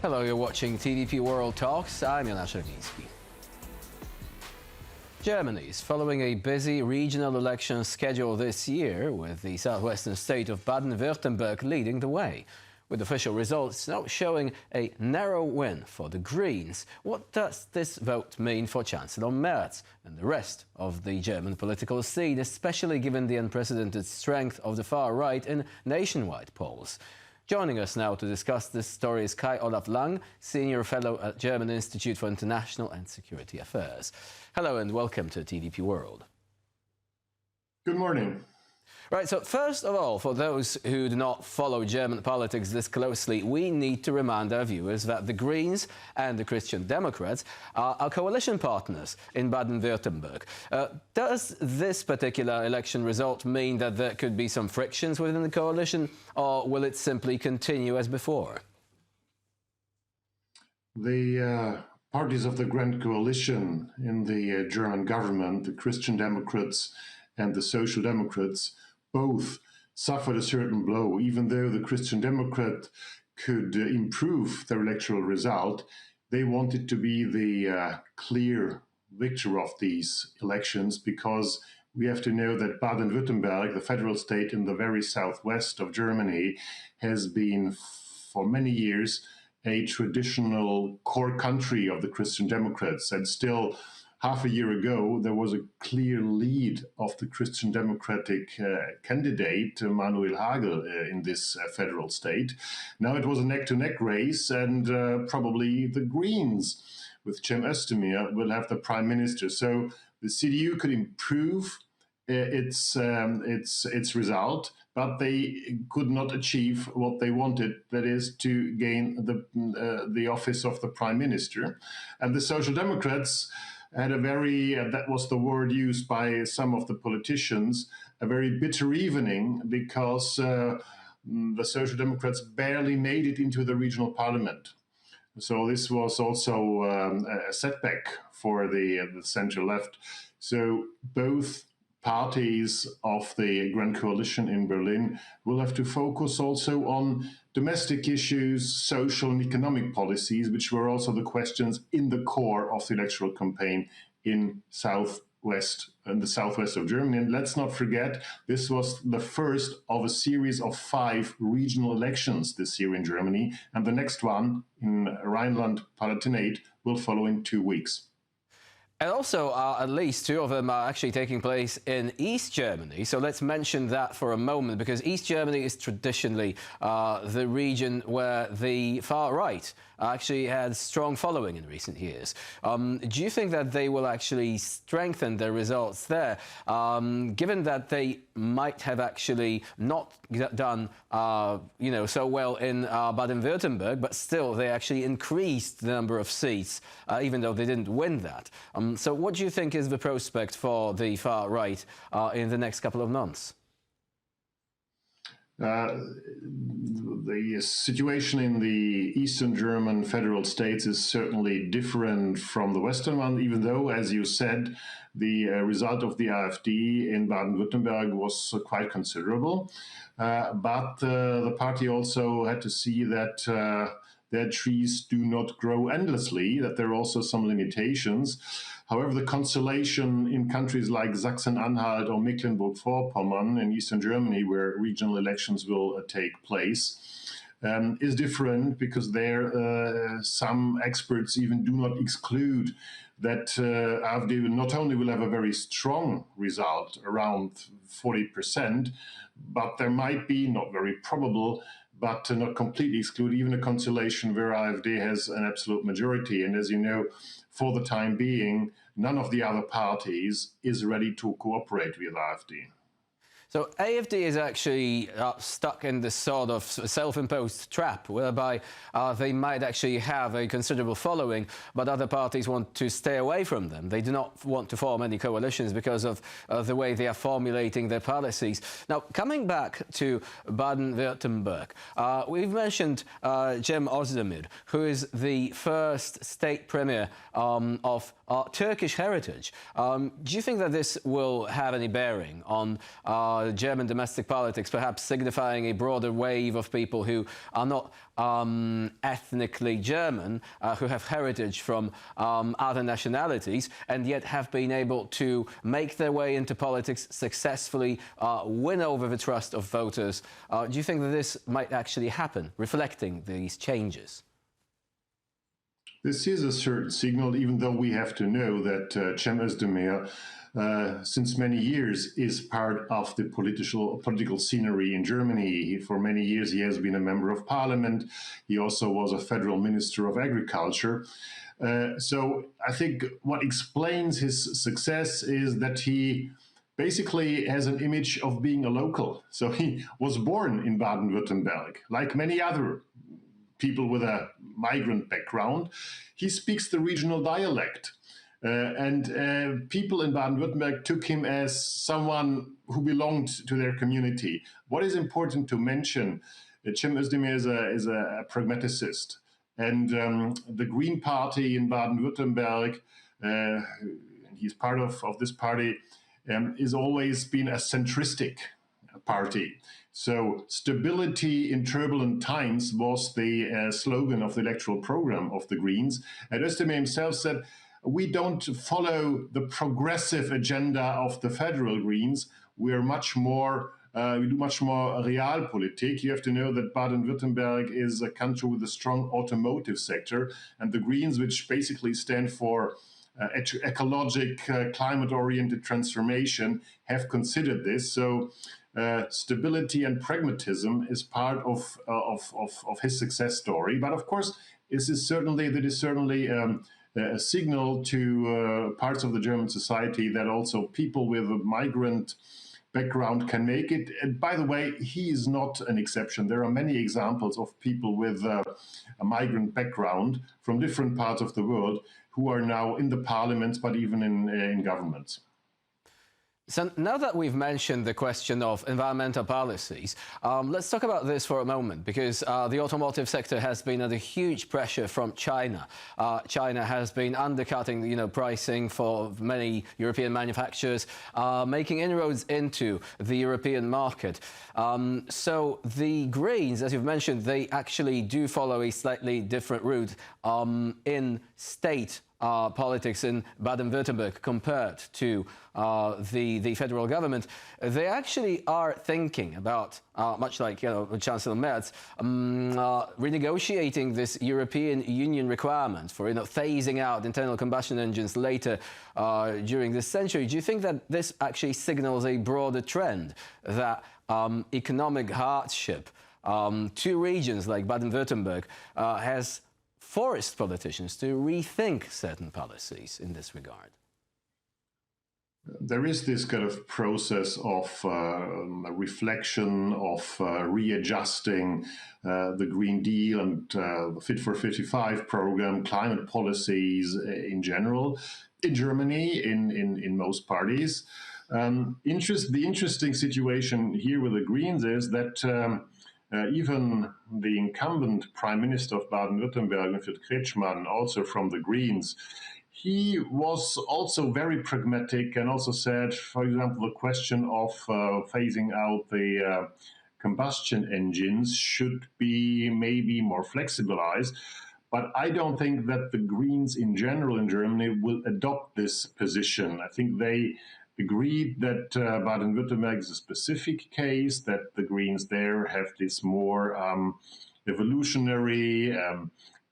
Hello, you're watching TVP World Talks. I'm Jan Czerwiński. Germany is following a busy regional election schedule this year, with the southwestern state of Baden-Württemberg leading the way. With official results now showing a narrow win for the Greens. What does this vote mean for Chancellor Merz and the rest of the German political scene, especially given the unprecedented strength of the far right in nationwide polls? Joining us now to discuss this story is Kai-Olaf Lang, Senior Fellow at German Institute for International and Security Affairs. Hello and welcome to TVP World. Good morning. Right, so first of all, for those who do not follow German politics this closely, we need to remind our viewers that the Greens and the Christian Democrats are coalition partners in Baden-Württemberg. Does this particular election result mean that there could be some frictions within the coalition, or will it simply continue as before? The parties of the Grand Coalition in the German government, the Christian Democrats and the Social Democrats, both suffered a certain blow. Even though the Christian Democrat could improve their electoral result, they wanted to be the clear victor of these elections, because we have to know that Baden-Württemberg, the federal state in the very southwest of Germany, has been for many years a traditional core country of the Christian Democrats, and still half a year ago, there was a clear lead of the Christian Democratic candidate, Manuel Hagel, in this federal state. Now it was a neck-to-neck race, and probably the Greens, with Cem Özdemir, will have the prime minister. So the CDU could improve its result, but they could not achieve what they wanted, that is to gain the office of the prime minister. And the Social Democrats had a very, that was the word used by some of the politicians, a very bitter evening, because the Social Democrats barely made it into the regional parliament. So this was also a setback for the center left. So both parties of the Grand Coalition in Berlin will have to focus also on domestic issues, social and economic policies, which were also the questions in the core of the electoral campaign in the southwest of Germany. And let's not forget, this was the first of a series of 5 regional elections this year in Germany, and the next one in Rhineland-Palatinate will follow in 2 weeks. And also, at least 2 of them are actually taking place in East Germany. So let's mention that for a moment, because East Germany is traditionally the region where the far right actually had strong following in recent years. Do you think that they will actually strengthen their results there, given that they might have actually not done so well in Baden-Württemberg, but still they actually increased the number of seats, even though they didn't win that? So what do you think is the prospect for the far right in the next couple of months? The situation in the Eastern German federal states is certainly different from the Western one, even though, as you said, the result of the AfD in Baden-Württemberg was quite considerable. But the party also had to see that their trees do not grow endlessly, that there are also some limitations. However, the consolation in countries like Sachsen-Anhalt or Mecklenburg-Vorpommern in Eastern Germany, where regional elections will take place, is different, because there some experts even do not exclude that AfD not only will have a very strong result, around 40%, but there might be, not very probable, but not completely exclude, even a consolation where AfD has an absolute majority. And as you know, for the time being, none of the other parties is ready to cooperate with AfD. So AfD is actually stuck in this sort of self-imposed trap, whereby they might actually have a considerable following, but other parties want to stay away from them. They do not want to form any coalitions because of the way they are formulating their policies. Now, coming back to Baden-Württemberg, we've mentioned Cem Özdemir, who is the first state premier of Turkish heritage. Do you think that this will have any bearing on German domestic politics, perhaps signifying a broader wave of people who are not ethnically German, who have heritage from other nationalities, and yet have been able to make their way into politics successfully, win over the trust of voters? Do you think that this might actually happen, reflecting these changes? This is a certain signal, even though we have to know that Cem Özdemir, since many years, is part of the political scenery in Germany. For many years, he has been a member of parliament. He also was a federal minister of agriculture. So I think what explains his success is that he basically has an image of being a local. So he was born in Baden-Württemberg, like many other people with a migrant background. He speaks the regional dialect. And people in Baden-Württemberg took him as someone who belonged to their community. What is important to mention, Cem Özdemir is a pragmaticist. And the Green Party in Baden-Württemberg, he's part of this party, is always been a centristic party. So stability in turbulent times was the slogan of the electoral program of the Greens. And Özdemir himself said, we don't follow the progressive agenda of the federal Greens. We do much more realpolitik. You have to know that Baden-Württemberg is a country with a strong automotive sector, and the Greens, which basically stand for ecologic, climate-oriented transformation, have considered this. So stability and pragmatism is part of his success story. But of course, that is certainly a signal to parts of the German society that also people with a migrant background can make it. And by the way, he is not an exception. There are many examples of people with a migrant background from different parts of the world who are now in the parliaments, but even in governments. So now that we've mentioned the question of environmental policies, let's talk about this for a moment, because the automotive sector has been under huge pressure from China. China has been undercutting, pricing for many European manufacturers, making inroads into the European market. So the Greens, as you've mentioned, they actually do follow a slightly different route in state politics in Baden-Württemberg compared to the federal government. They actually are thinking about, much like Chancellor Merz, renegotiating this European Union requirement for phasing out internal combustion engines later during this century. Do you think that this actually signals a broader trend that economic hardship to regions like Baden-Württemberg has forced politicians to rethink certain policies in this regard? There is this kind of process of reflection, of readjusting the Green Deal and the Fit for 55 program, climate policies in general, in Germany, in most parties. The interesting situation here with the Greens is that even the incumbent Prime Minister of Baden-Württemberg, Winfried Kretschmann, also from the Greens, he was also very pragmatic and also said, for example, the question of phasing out the combustion engines should be maybe more flexibilized. But I don't think that the Greens in general in Germany will adopt this position. I think they agreed that Baden-Württemberg is a specific case, that the Greens there have this more evolutionary,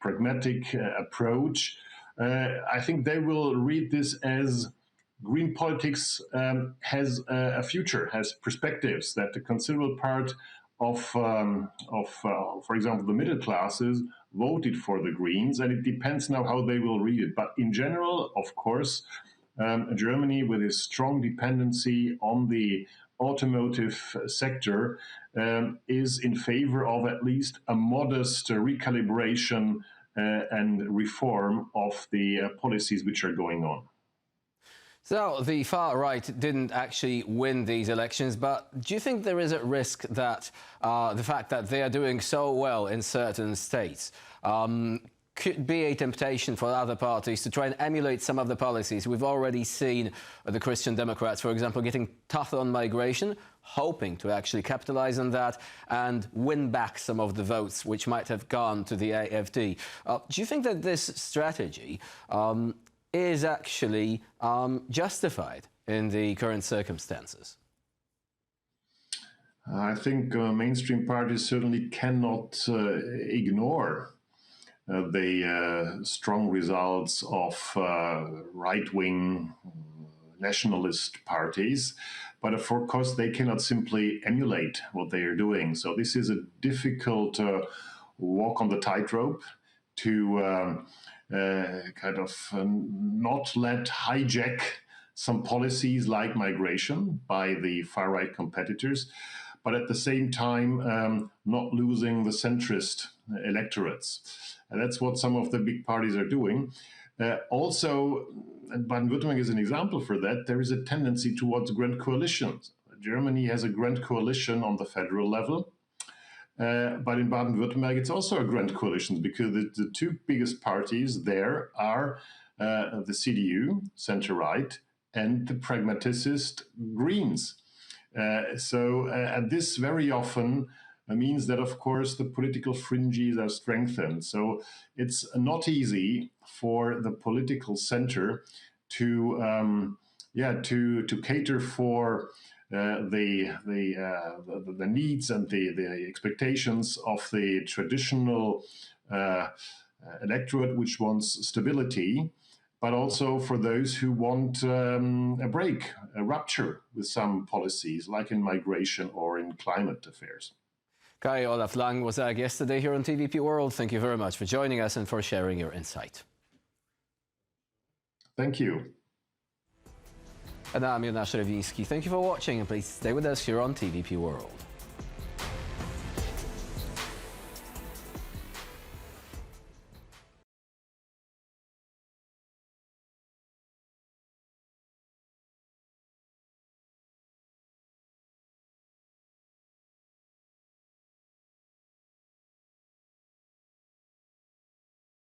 pragmatic approach. I think they will read this as green politics has a future, has perspectives, that a considerable part of for example, the middle classes voted for the Greens, and it depends now how they will read it. But in general, of course, Germany, with its strong dependency on the automotive sector, is in favor of at least a modest recalibration and reform of the policies which are going on. So the far right didn't actually win these elections, but do you think there is a risk that the fact that they are doing so well in certain states could be a temptation for other parties to try and emulate some of the policies. We've already seen the Christian Democrats, for example, getting tougher on migration, hoping to actually capitalize on that and win back some of the votes which might have gone to the AfD. Do you think that this strategy is actually justified in the current circumstances? I think mainstream parties certainly cannot ignore the strong results of right-wing nationalist parties. But of course, they cannot simply emulate what they are doing. So this is a difficult walk on the tightrope to not let hijack some policies like migration by the far-right competitors, but at the same time not losing the centrist electorates. And that's what some of the big parties are doing. Also, and Baden-Württemberg is an example for that, there is a tendency towards grand coalitions. Germany has a grand coalition on the federal level, but in Baden-Württemberg it's also a grand coalition because the two biggest parties there are the CDU, center-right, and the pragmaticist Greens. And this very often means that, of course, the political fringes are strengthened. So it's not easy for the political center to cater for the needs and the expectations of the traditional electorate, which wants stability, but also for those who want a break, a rupture with some policies, like in migration or in climate affairs. Kai-Olaf Lang was our guest today here on TVP World. Thank you very much for joining us and for sharing your insight. Thank you. And I'm Jonasz Rewiński. Thank you for watching, and please stay with us here on TVP World.